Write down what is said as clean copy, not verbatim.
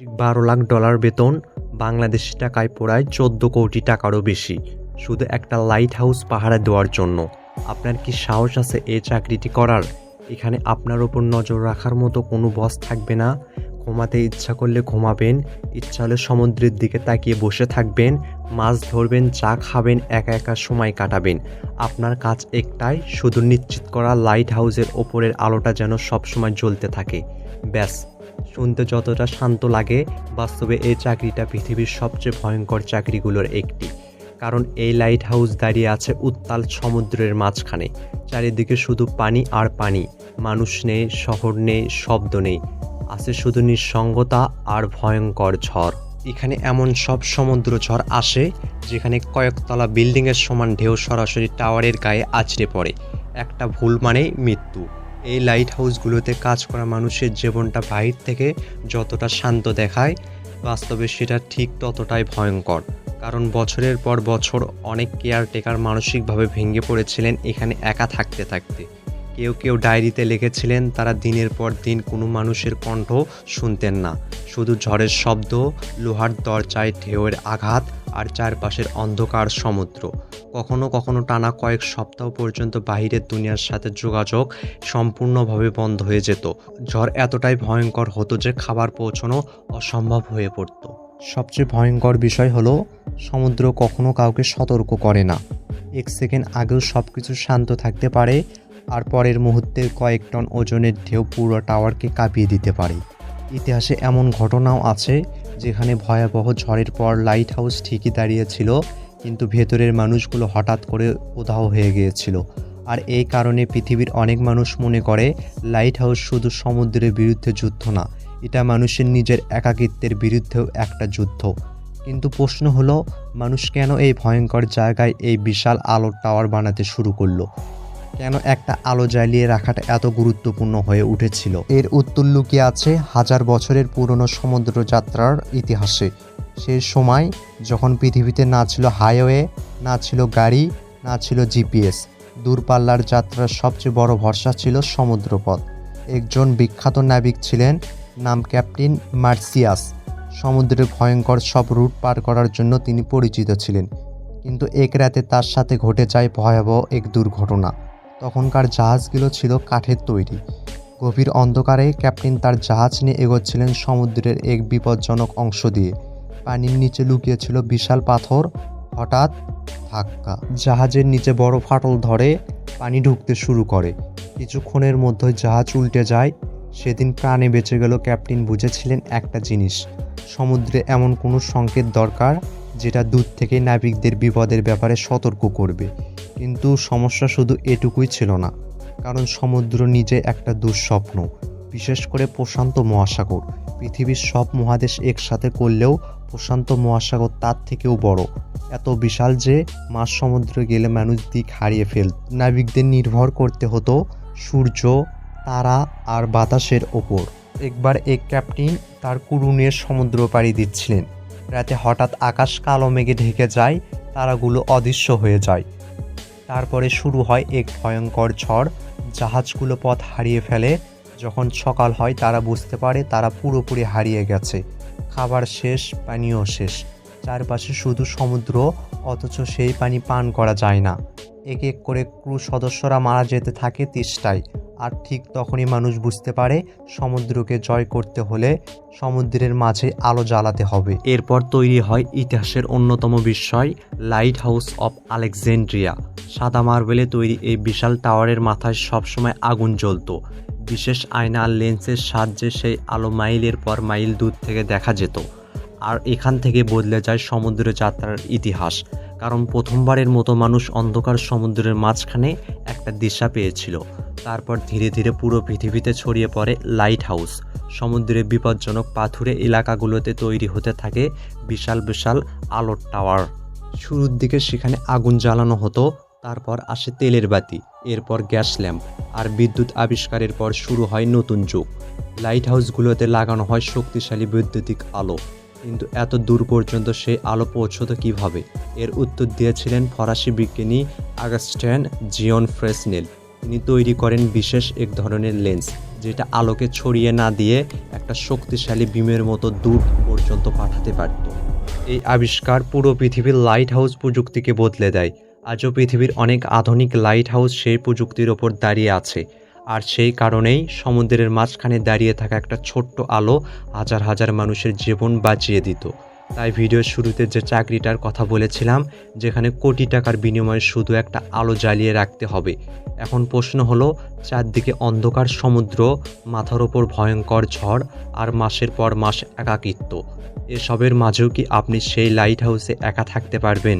ঠিক $12 লাখ বেতন, বাংলাদেশি টাকায় প্রায় 14 কোটি টাকারও বেশি, শুধু একটা লাইট হাউস পাহারা দেওয়ার জন্য। আপনার কি সাহস আছে এই চাকরিটি করার? এখানে আপনার ওপর নজর রাখার মতো কোনো বস থাকবে না। ঘুমাতে ইচ্ছা করলে ঘুমাবেন, ইচ্ছা হলে সমুদ্রের দিকে তাকিয়ে বসে থাকবেন, মাছ ধরবেন, চা খাবেন, একা একা সময় কাটাবেন। আপনার কাজ একটাই, শুধু নিশ্চিত করা লাইট হাউসের ওপরের আলোটা যেন সবসময় জ্বলতে থাকে। ব্যাস। শুনতে যতটা শান্ত লাগে, বাস্তবে এই চাকরিটা পৃথিবীর সবচেয়ে ভয়ঙ্কর চাকরিগুলোর একটি। কারণ এই লাইট হাউস দাঁড়িয়ে আছে উত্তাল সমুদ্রের মাঝখানে। চারিদিকে শুধু পানি আর পানি, মানুষ নেই, শহর নেই, শব্দ নেই, আছে শুধু নিঃসঙ্গতা আর ভয়ঙ্কর ঝড়। এখানে এমন সব সমুদ্র ঝড় আসে যেখানে কয়েকতলা বিল্ডিংয়ের সমান ঢেউ সরাসরি টাওয়ারের গায়ে আছড়ে পড়ে। একটা ভুল মানেই মৃত্যু। এই লাইট হাউসগুলোতে কাজ করা মানুষের জীবনটা বাহির থেকে যতটা শান্ত দেখায়, বাস্তবে সেটা ঠিক ততটাই ভয়ঙ্কর। কারণ বছরের পর বছর অনেক কেয়ারটেকার মানসিকভাবে ভেঙে পড়েছিলেন এখানে একা থাকতে থাকতে। কেউ কেউ ডায়েরিতে লিখেছিলেন তারা দিনের পর দিন কোনো মানুষের কণ্ঠ শুনতেন না, শুধু ঝড়ের শব্দ, লোহার দরজায় ঢেউয়ের আঘাত আর চারপাশের অন্ধকার সমুদ্র। কখনো কখনো টানা কয়েক সপ্তাহ পর্যন্ত বাহিরের দুনিয়ার সাথে যোগাযোগ সম্পূর্ণভাবে বন্ধ হয়ে যেত। ঝড় এতটাই ভয়ঙ্কর হতো যে খাবার পৌঁছানো অসম্ভব হয়ে পড়ত। সবচেয়ে ভয়ঙ্কর বিষয় হলো, সমুদ্র কখনো কাউকে সতর্ক করে না। 1 সেকেন্ড আগেও সব কিছু শান্ত থাকতে পারে, আর পরের মুহূর্তে কয়েক টন ওজনের ঢেউ পুরো টাওয়ারকে কাঁপিয়ে দিতে পারে। ইতিহাসে এমন ঘটনাও আছে যেখানে ভয়াবহ ঝড়ের পর লাইট হাউস ঠিকই দাঁড়িয়েছিল, কিন্তু ভেতরের মানুষগুলো হঠাৎ করে উধাও হয়ে গিয়েছিল। আর এই কারণে পৃথিবীর অনেক মানুষ মনে করে লাইট হাউস শুধু সমুদ্রের বিরুদ্ধে যুদ্ধ না, এটা মানুষের নিজের একাকিত্বের বিরুদ্ধেও একটা যুদ্ধ। কিন্তু প্রশ্ন হলো, মানুষ কেন এই ভয়ঙ্কর জায়গায় এই বিশাল আলোর টাওয়ার বানাতে শুরু করলো? কেন একটা আলো জ্বালিয়ে রাখাটা এত গুরুত্বপূর্ণ হয়ে উঠেছিল? এর উত্তর লুকিয়ে আছে হাজার বছরের পুরনো সমুদ্র যাত্রার ইতিহাসে। সেই সময় যখন পৃথিবীতে না ছিল হাইওয়ে, না ছিল গাড়ি, না ছিল জিপিএস, দূরপাল্লার যাত্রার সবচেয়ে বড় ভরসা ছিল সমুদ্রপথ। একজন বিখ্যাত নাবিক ছিলেন, নাম ক্যাপ্টেন মার্সিয়াস। সমুদ্রের ভয়ঙ্কর সব রুট পার করার জন্য তিনি পরিচিত ছিলেন। কিন্তু এক রাতে তার সাথে ঘটে যায় ভয়াবহ এক দুর্ঘটনা। তখনকার জাহাজগুলো ছিল কাঠের তৈরি। গভীর অন্ধকারে ক্যাপ্টেন তার জাহাজ নিয়ে এগোচ্ছিলেন সমুদ্রের এক বিপজ্জনক অংশ দিয়ে। পানির নিচে লুকিয়েছিল বিশাল পাথর। হঠাৎ ধাক্কা, জাহাজের নিচে বড় ফাটল ধরে, পানি ঢুকতে শুরু করে। কিছুক্ষণের মধ্যে জাহাজ উল্টে যায়। সেদিন প্রাণে বেঁচে গেল ক্যাপ্টেন বুঝেছিলেন একটা জিনিস, সমুদ্রে এমন কোনো সংকেত দরকার যেটা দূর থেকে নাবিকদের বিপদের ব্যাপারে সতর্ক করবে। কিন্তু সমস্যা শুধু এটুকুই ছিল না, কারণ সমুদ্র নিজে একটা দুঃস্বপ্ন। বিশেষ করে প্রশান্ত মহাসাগর। পৃথিবীর সব মহাদেশ একসাথে করলেও প্রশান্ত মহাসাগর তার থেকেও বড়, এত বিশাল যে মাঝ সমুদ্রে গেলে মানুষ দিক হারিয়ে ফেলত। নাবিকদের নির্ভর করতে হতো সূর্য, তারা আর বাতাসের ওপর। একবার এক ক্যাপ্টেন তার কুরু নিয়ে সমুদ্র পাড়ি দিচ্ছিলেন। রাতে হঠাৎ আকাশ কালো মেঘে ঢেকে যায়, তারাগুলো অদৃশ্য হয়ে যায়। তারপরে শুরু হয় এক ভয়ঙ্কর ঝড়। জাহাজগুলো পথ হারিয়ে ফেলে। যখন সকাল হয় তারা বুঝতে পারে তারা পুরোপুরি হারিয়ে গেছে। খাবার শেষ, পানিও শেষ। চারপাশে শুধু সমুদ্র, অথচ সেই পানি পান করা যায় না। এক এক করে ক্রু সদস্যরা মারা যেতে থাকে তেষ্টায়। আর ঠিক তখনই মানুষ বুঝতে পারে সমুদ্রকে জয় করতে হলে সমুদ্রের মাঝে আলো জ্বালাতে হবে। এরপর তৈরি হয় ইতিহাসের অন্যতম বিস্ময়, লাইট হাউস অফ আলেকজান্দ্রিয়া। সাদা মার্বেলে তৈরি এই বিশাল টাওয়ারের মাথায় সবসময় আগুন জ্বলত। বিশেষ আয়না আর লেন্সের সাহায্যে সেই আলো মাইলের পর মাইল দূর থেকে দেখা যেত। আর এখান থেকে বদলে যায় সমুদ্র যাত্রার ইতিহাস। কারণ প্রথমবারের মতো মানুষ অন্ধকার সমুদ্রের মাঝখানে একটা দিশা পেয়েছিল। তারপর ধীরে ধীরে পুরো পৃথিবীতে ছড়িয়ে পড়ে লাইট হাউস। সমুদ্রের বিপজ্জনক পাথুরে এলাকাগুলোতে তৈরি হতে থাকে বিশাল বিশাল আলোর টাওয়ার। শুরুর দিকে সেখানে আগুন জ্বালানো হতো, তারপর আসে তেলের বাতি, এরপর গ্যাস ল্যাম্প, আর বিদ্যুৎ আবিষ্কারের পর শুরু হয় নতুন যুগ। লাইট হাউসগুলোতে লাগানো হয় শক্তিশালী বৈদ্যুতিক আলো। কিন্তু এত দূর পর্যন্ত সেই আলো পৌঁছতো কীভাবে? এর উত্তর দিয়েছিলেন ফরাসি বিজ্ঞানী আগস্টিন জিওন ফ্রেসনেল। তিনি তৈরি করেন বিশেষ এক ধরনের লেন্স, যেটা আলোকে ছড়িয়ে না দিয়ে একটা শক্তিশালী বিমের মতো দূর পর্যন্ত পাঠাতে পারত। এই আবিষ্কার পুরো পৃথিবীর লাইট হাউস প্রযুক্তিকে বদলে দেয়। আজও পৃথিবীর অনেক আধুনিক লাইট হাউস সেই প্রযুক্তির ওপর দাঁড়িয়ে আছে। আর সেই কারণেই সমুদ্রের মাঝখানে দাঁড়িয়ে থাকা একটা ছোট্ট আলো হাজার হাজার মানুষের জীবন বাঁচিয়ে দিত। তাই ভিডিওর শুরুতে যে চাকরিটার কথা বলেছিলাম, যেখানে কোটি টাকার বিনিময়ে শুধু একটা আলো জ্বালিয়ে রাখতে হবে, এখন প্রশ্ন হলো, চারদিকে অন্ধকার সমুদ্র, মাথার ওপর ভয়ঙ্কর ঝড় আর মাসের পর মাস একাকিত্ব, এসবের মাঝেও কি আপনি সেই লাইট হাউসে একা থাকতে পারবেন?